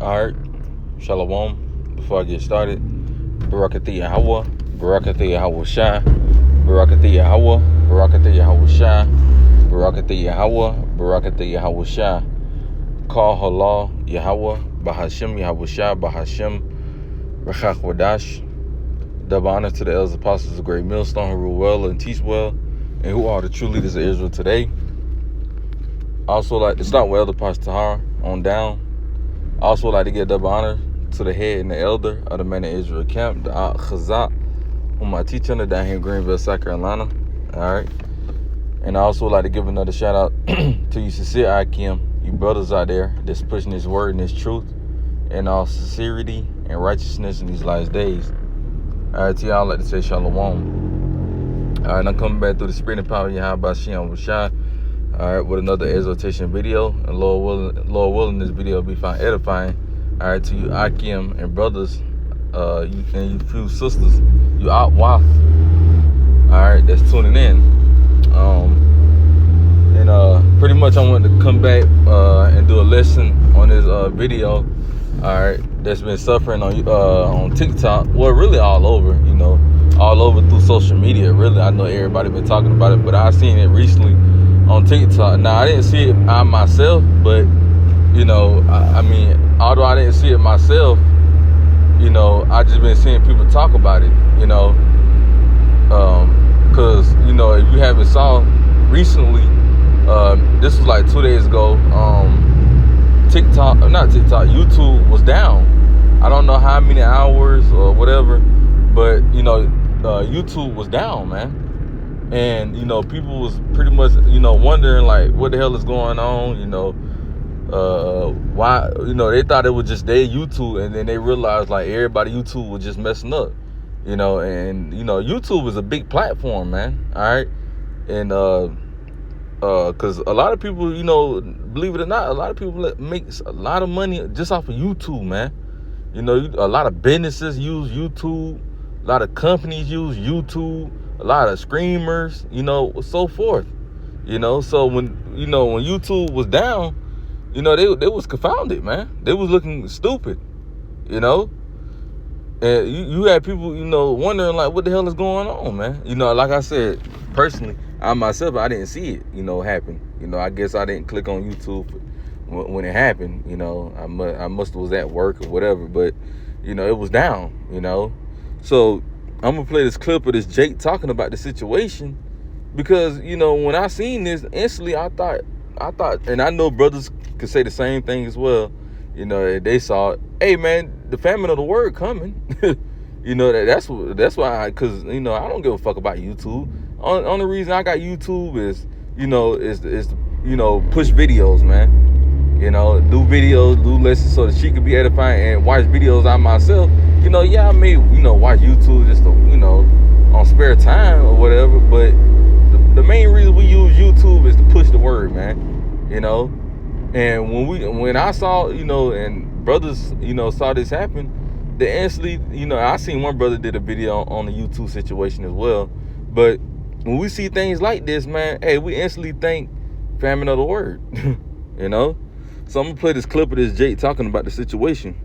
Alright, Shalom. Before I get started, Barakathi Yahweh, Barakathi Yahweh Shai, Barakathi Yahweh, Barakathi Yahweh Shai, Barakathi Yahweh, Barakathi Yahweh Shai. Call Halal Yahweh, Bahashem Yahweh Shai, Bahashem Rechach Wadash. Double honor to the elders apostles of Great Millstone who rule well and teach well, and who are the true leaders of Israel today. Also, like to start with Elder Pastor Tahar on down. I also like to give double honor to the head and the elder of the Man of Israel camp, the Chazak, whom I teach under down here in Greenville, South Carolina. Alright. And I also like to give another shout out to you sincere Akim, you brothers out there that's pushing this word and this truth in all sincerity and righteousness in these last days. Alright, to y'all, I'd like to say shalom. Alright, I'm coming back through the spirit and power of Yahweh Shem Rashad. Alright, with another exhortation video. And Lord willing, this video will be found edifying. Alright, to you Akim and brothers, you and you few sisters, you out wath. Alright, that's tuning in. Pretty much I want to come back and do a lesson on this video. Alright, that's been suffering on TikTok. Well, really all over, all over through social media. Really, I know everybody been talking about it, but I seen it recently on TikTok. Now, I didn't see it myself, but I mean, although I didn't see it myself, I just been seeing people talk about it, because if you haven't saw recently, this was like 2 days ago. YouTube was down. I don't know how many hours or whatever, but YouTube was down, man. And people was pretty much wondering like what the hell is going on, why they thought it was just their YouTube, and then they realized like everybody YouTube was just messing up, and YouTube is a big platform, man. All right. And because a lot of people, believe it or not, a lot of people makes a lot of money just off of YouTube, man. A lot of businesses use YouTube, a lot of companies use YouTube, a lot of streamers, so forth. So when YouTube was down, they was confounded, man. They was looking stupid, and you had people, wondering like what the hell is going on, man. Like I said, personally, I myself, I didn't see it, happen. I guess I didn't click on YouTube when it happened. I must was at work or whatever, but it was down. So I'm gonna play this clip of this Jake talking about the situation, because when I seen this, instantly I thought, and I know brothers could say the same thing as well. They saw it. Hey, man, the famine of the word coming. That's why, because I don't give a fuck about YouTube. Only reason I got YouTube is push videos, man. Do videos, do lessons so that she could be edifying, and watch videos I myself. I may watch YouTube just to, on spare time or whatever, but the main reason we use YouTube is to push the word, man. And when I saw, and brothers, saw this happen, they instantly, I seen one brother did a video on the YouTube situation as well. But when we see things like this, man, hey, we instantly think famine of the word, So I'm gonna play this clip of this Jake talking about the situation.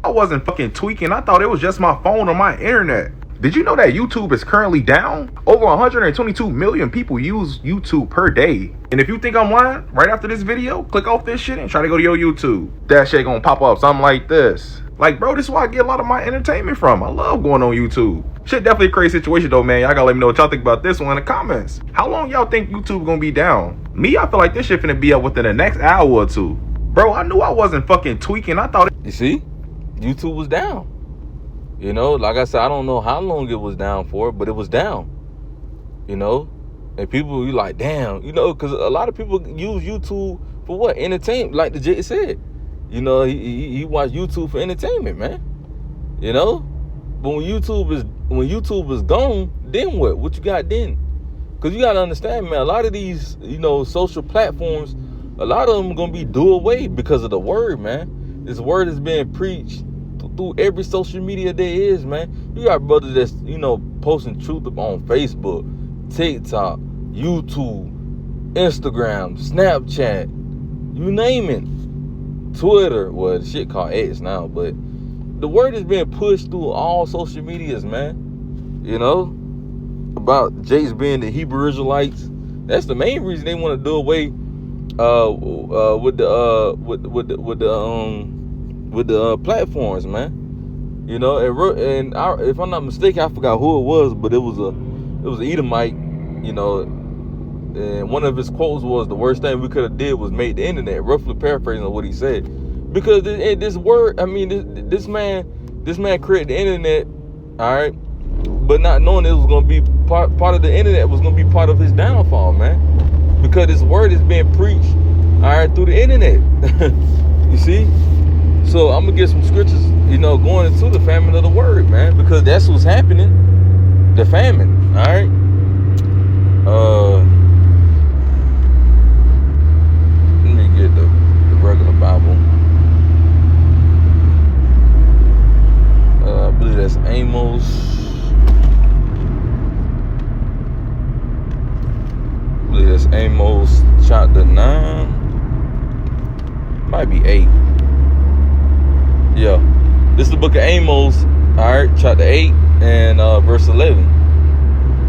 I wasn't fucking tweaking. I thought it was just my phone or my internet. Did you know that YouTube is currently down? Over 122 million people use YouTube per day. And if you think I'm lying, right after this video, click off this shit and try to go to your YouTube. That shit gonna pop up something like this. Like, bro, this is where I get a lot of my entertainment from. I love going on YouTube. Shit, definitely a crazy situation though, man. Y'all gotta let me know what y'all think about this one in the comments. How long y'all think YouTube gonna be down? Me, I feel like this shit finna be up within the next hour or two. Bro, I knew I wasn't fucking tweaking. I thought You see? YouTube was down. Like I said, I don't know how long it was down for, but it was down. And people, you like, damn, because a lot of people use YouTube for what? Entertainment, like the Jay said. He watch YouTube for entertainment, man. But when YouTube is gone, then what? What you got then? Because you got to understand, man, a lot of these, social platforms, a lot of them are going to be do away because of the word, man. This word is being preached through every social media there is, man. You got brothers that's, posting truth on Facebook, TikTok, YouTube, Instagram, Snapchat, you name it. Twitter, well, shit called X now, but the word is being pushed through all social medias, man. You know, about Jake's being the Hebrew Israelites. That's the main reason they want to do away with the platforms, man. You know, and if I'm not mistaken, I forgot who it was, but it was an Edomite. You know, and one of his quotes was, "The worst thing we could have did was made the internet." Roughly paraphrasing what he said, because this word, I mean, this man created the internet, all right, but not knowing it was going to be part of the internet was going to be part of his downfall, man. Because this word is being preached, all right, through the internet. You see? So I'm gonna get some scriptures, you know, going into the famine of the word, man, because that's what's happening. The famine, all right. Let me get the regular Bible. I believe that's Amos. I believe that's Amos chapter 9. Might be 8. Yeah, this is the book of Amos, all right, chapter 8 and verse 11.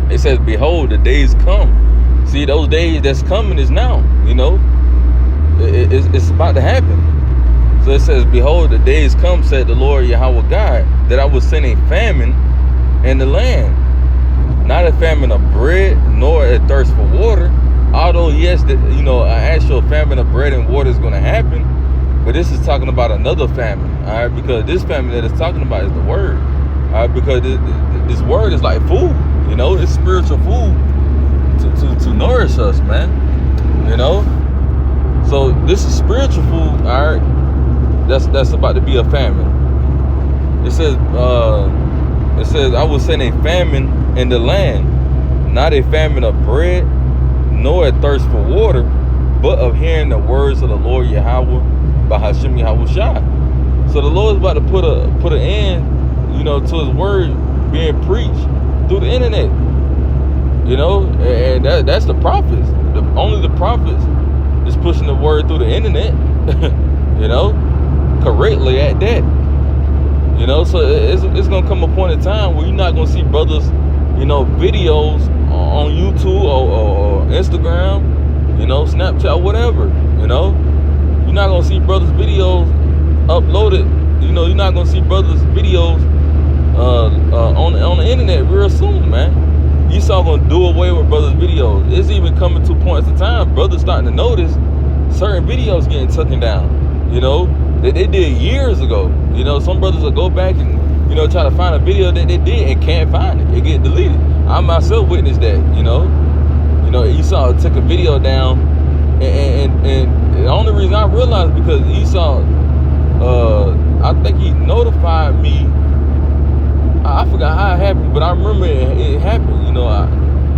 It says, "Behold, the days come." See, those days that's coming is now. You know, it's about to happen. So it says, "Behold, the days come, said the Lord Yahweh God, that I will send a famine in the land, not a famine of bread, nor a thirst for water." Although yes, you know, an actual famine of bread and water is going to happen. But this is talking about another famine, all right? Because this famine that it's talking about is the word, all right? Because this word is like food, you know? It's spiritual food to nourish us, man, you know? So this is spiritual food, all right? That's about to be a famine. It says, "I will send a famine in the land, not a famine of bread, nor a thirst for water, but of hearing the words of the Lord Yahweh, by Hashem Yahushua." So the Lord is about to put an end, you know, to his word being preached through the internet. You know, and that's the prophets. Only the prophets is pushing the word through the internet. You know, correctly at that. You know, so it's gonna come a point in time where you're not gonna see brothers, you know, videos on YouTube or Instagram, you know, Snapchat, whatever. You know. You're not gonna see brothers' videos uploaded. You know, you're not gonna see brothers' videos on the internet real soon, man. You saw gonna do away with brothers' videos. It's even coming to points of time, brothers starting to notice certain videos getting taken down. You know, that they did years ago. You know, some brothers will go back and, you know, try to find a video that they did and can't find it. It get deleted. I myself witnessed that. You know, Esau took a video down, and the only reason I realized because Esau, I think he notified me. I forgot how it happened, but I remember it happened. You know, I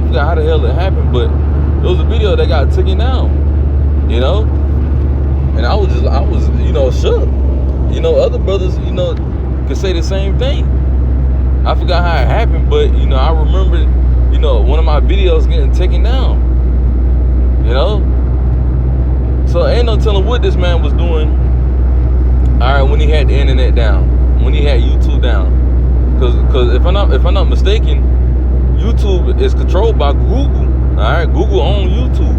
forgot how the hell it happened, but it was a video that got taken down. You know, and I was, you know, shook. You know, other brothers, you know, could say the same thing. I forgot how it happened, but you know, I remember, you know, one of my videos getting taken down. You know. So ain't no telling what this man was doing, all right, when he had the internet down, when he had YouTube down. Cause if I'm not mistaken, YouTube is controlled by Google. All right, Google owns YouTube.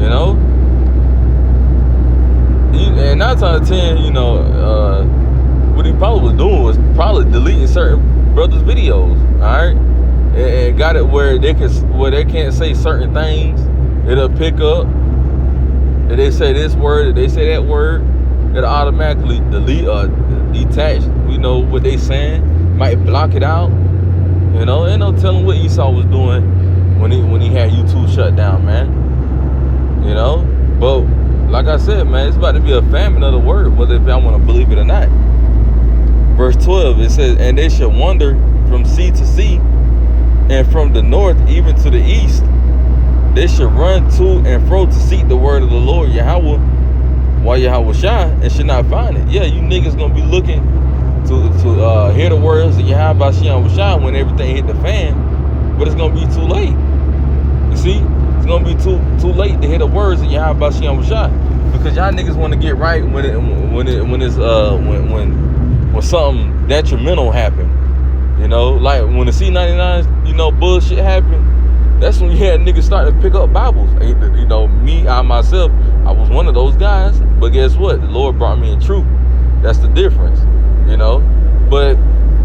You know, and 9 times out of 10, you know, what he probably was doing was probably deleting certain brothers' videos. All right, and got it where they can't say certain things. It'll pick up. If they say this word, if they say that word, it'll automatically delete or detach, you know, what they saying. Might block it out. You know, ain't no telling what Esau was doing when he had YouTube shut down, man. You know? But like I said, man, it's about to be a famine of the word, whether if y'all want to believe it or not. Verse 12, it says, "And they shall wander from sea to sea, and from the north even to the east. They shall run to and fro to seek the word of the Lord Yahweh, while Yahweh Shai, and should not find it." Yeah, you niggas gonna be looking to hear the words of Yahweh Shai when everything hit the fan, but it's gonna be too late. You see, it's gonna be too late to hear the words of Yahweh Shai. Because y'all niggas want to get right when something detrimental happen. You know, like when the C99, you know, bullshit happened. That's when you had niggas starting to pick up Bibles. You know, I myself, I was one of those guys. But guess what? The Lord brought me in truth. That's the difference, you know. But,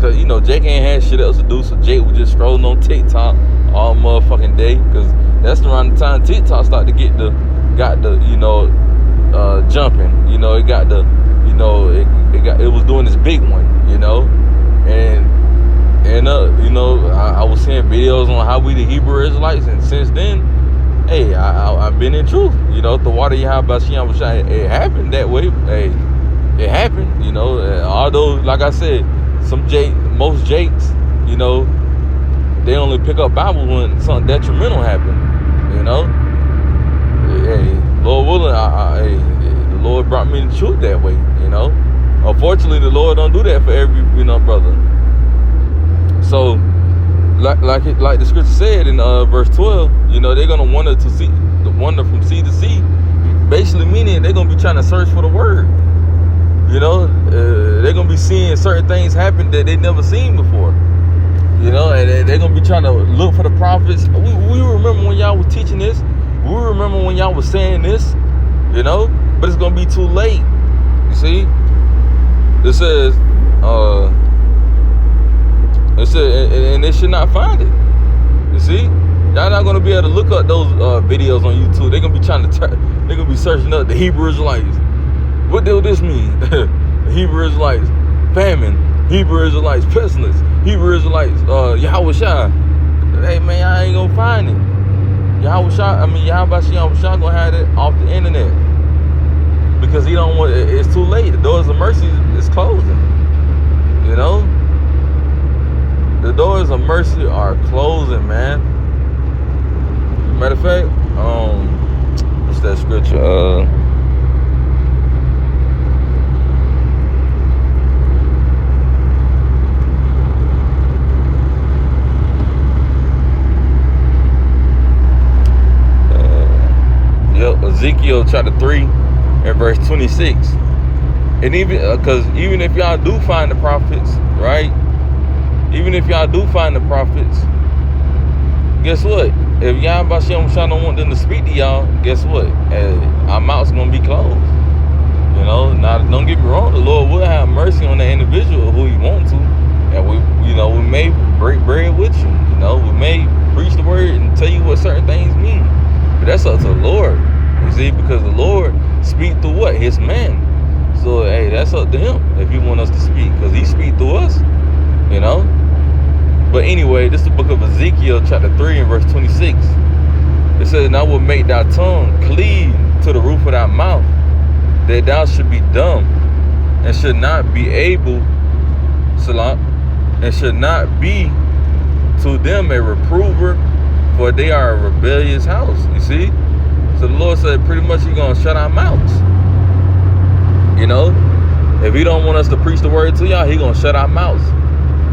cause you know, Jake ain't had shit else to do, so Jake was just strolling on TikTok all motherfucking day. Cause that's around the time TikTok started to got the, you know, jumping. You know, it got the, you know, it was doing this big one, you know, and you know, I was seeing videos on how we the Hebrew Israelites, and since then, hey, I've been in truth. You know, the water it happened that way. Hey, it happened. You know, although like I said, most Jakes, you know, they only pick up Bible when something detrimental happened. You know, hey, Lord willing, the Lord brought me in truth that way. You know, unfortunately, the Lord don't do that for every, you know, brother. So, like the scripture said in verse 12, you know, they're gonna wander from sea to sea, basically meaning they're gonna be trying to search for the word. You know, they're gonna be seeing certain things happen that they never seen before. You know, and they're gonna be trying to look for the prophets. We remember when y'all was teaching this. We remember when y'all was saying this. You know, but it's gonna be too late. You see, it says. And they should not find it. You see, y'all not gonna be able to look up those videos on YouTube. They're gonna be they're gonna be searching up the Hebrew Israelites. What do this mean? The Hebrew Israelites famine. Hebrew Israelites pestilence. Hebrew Israelites Yahweh Shai. Hey man, I ain't gonna find it. Yahweh Shai gonna have it off the internet because he don't want. It's too late. The doors of mercy is closing. You know. The doors of mercy are closing, man. Matter of fact, what's that scripture? Ezekiel chapter 3 and verse 26. And even if y'all do find the prophets, right? Even if y'all do find the prophets, guess what? If y'all don't want them to speak to y'all, guess what? Our mouth's gonna be closed. You know, now don't get me wrong, the Lord will have mercy on the individual who he wants to. And we may break bread with you. You know, we may preach the word and tell you what certain things mean. But that's up to the Lord. You see, because the Lord speaks through what? His man. So hey, that's up to him if he want us to speak. Because he speaks through us. You know? But anyway, this is the book of Ezekiel chapter 3 and verse 26. It says, and I will make thy tongue cleave to the roof of thy mouth, that thou should be dumb, and should not be able, Salah, and should not be to them a reprover, for they are a rebellious house. You see? So the Lord said pretty much he's going to shut our mouths. You know? If he don't want us to preach the word to y'all, he going to shut our mouths.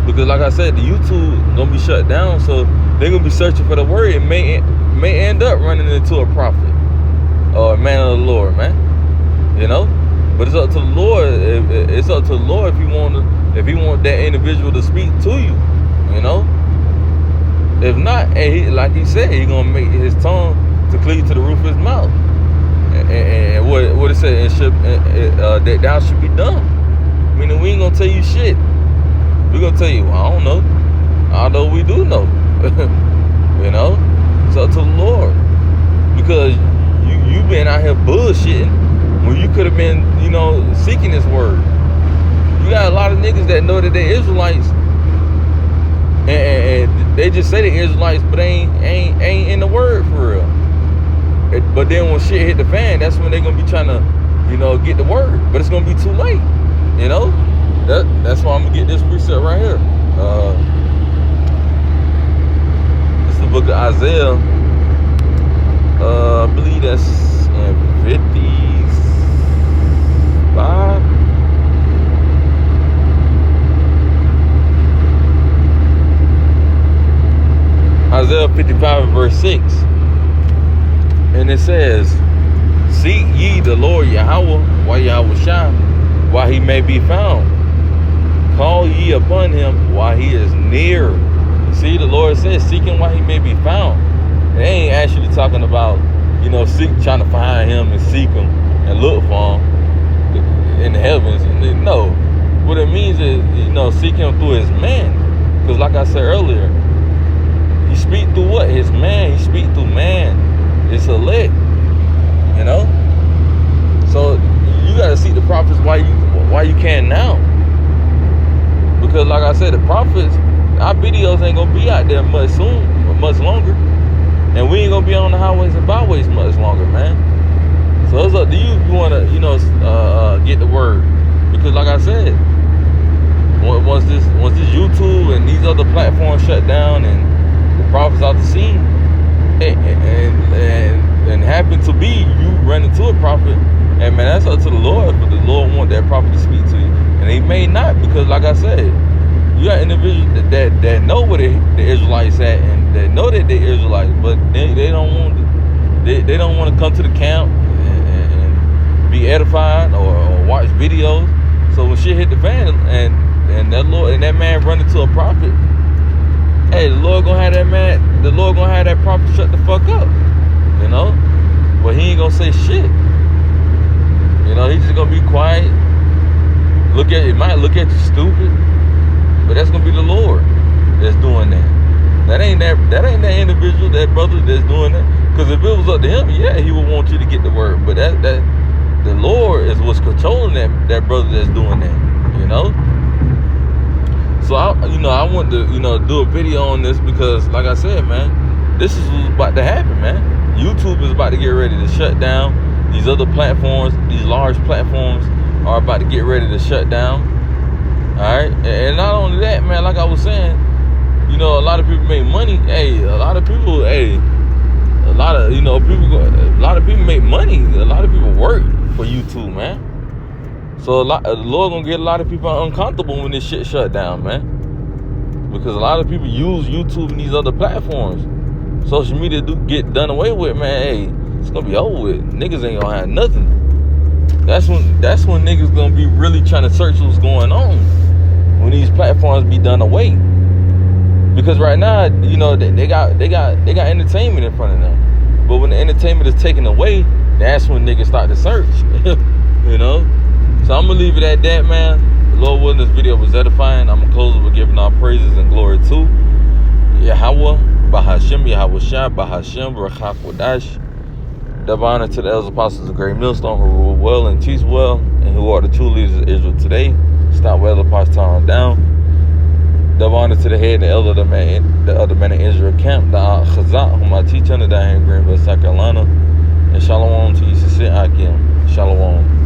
Because like I said, the YouTube gonna be shut down, so they're gonna be searching for the word. It may end up running into a prophet or a man of the Lord, man. You know, but it's up to the Lord. It's up to the Lord if he want that individual to speak to you. You know, if not, like he said, he gonna make his tongue to cleave to the roof of his mouth. And what it said, that thou should be dumb. Meaning we ain't gonna tell you shit. We're gonna tell you, I don't know. Although we do know. You know? It's up to the Lord. Because you been out here bullshitting when you could have been, you know, seeking this word. You got a lot of niggas that know that they're Israelites. And they just say they're Israelites, but they ain't in the word for real. But then when shit hit the fan, that's when they're gonna be trying to, you know, get the word. But it's gonna be too late. You know? That's why I'm gonna get this precept right here. It's the book of Isaiah. I believe that's in 55. Isaiah 55 and verse 6. And it says, seek ye the Lord Yahweh, while Yahweh Shah, while he may be found. Call ye upon him while he is near. You see, the Lord says, seek him while he may be found. It ain't actually talking about, trying to find him and seek him and look for him in the heavens. No. What it means is, seek him through his man. Because like I said earlier, he speak through what? His man. He speak through man. It's elect. So you gotta seek the prophets while you can now. Because like I said, the prophets, our videos ain't gonna be out there much longer. And we ain't gonna be on the highways and byways much longer, man. So it's up to you if you wanna, get the word. Because like I said, once this YouTube and these other platforms shut down and the prophets out the scene, and happen to be you run into a prophet, and man, that's up to the Lord. But the Lord want that prophet to speak to you, and he may not, because like I said, you got individuals that know where the Israelites at, and that know that they're Israelites, but they don't want they don't want to come to the camp and be edified or watch videos. So when shit hit the fan and that man run into a prophet, hey, the Lord gonna have that prophet shut the fuck up, but he ain't gonna say shit. He's just gonna be quiet. He might look at you stupid, but that's gonna be the Lord that's doing that. That ain't that individual, that brother that's doing that. Because if it was up to him, yeah, he would want you to get the word. But that the Lord is what's controlling that brother that's doing that. So I want to do a video on this, because like I said, man, this is what's about to happen, man. YouTube is about to get ready to shut down. These other platforms, these large platforms, are about to get ready to shut down. All right, and not only that, man, like I was saying, a lot of people make money. Hey, a lot of people make money. A lot of people work for YouTube, man. So the Lord gonna get a lot of people uncomfortable when this shit shut down, man. Because a lot of people use YouTube and these other platforms. Social media do get done away with, man. Hey, it's gonna be over with. Niggas ain't gonna have nothing. That's when niggas gonna be really trying to search what's going on, when these platforms be done away. Because right now, they got entertainment in front of them. But when the entertainment is taken away, that's when niggas start to search. So I'm gonna leave it at that, man. Lord willing, this video was edifying. I'm gonna close it with giving our praises and glory to Yahweh, Bahashem, Yahweh Shah, Bahashem, Rachak Wadash. Double honor to the elders, apostles of Great Millstone, who rule well and teach well, and who are the true leaders of Israel today. Stop well, apostles on down. Double honor to the head, the elder, the other man in Israel camp, the Chazak, whom I teach under, down here in Greenville, South Carolina. And shalom to you, Akim. Shalom.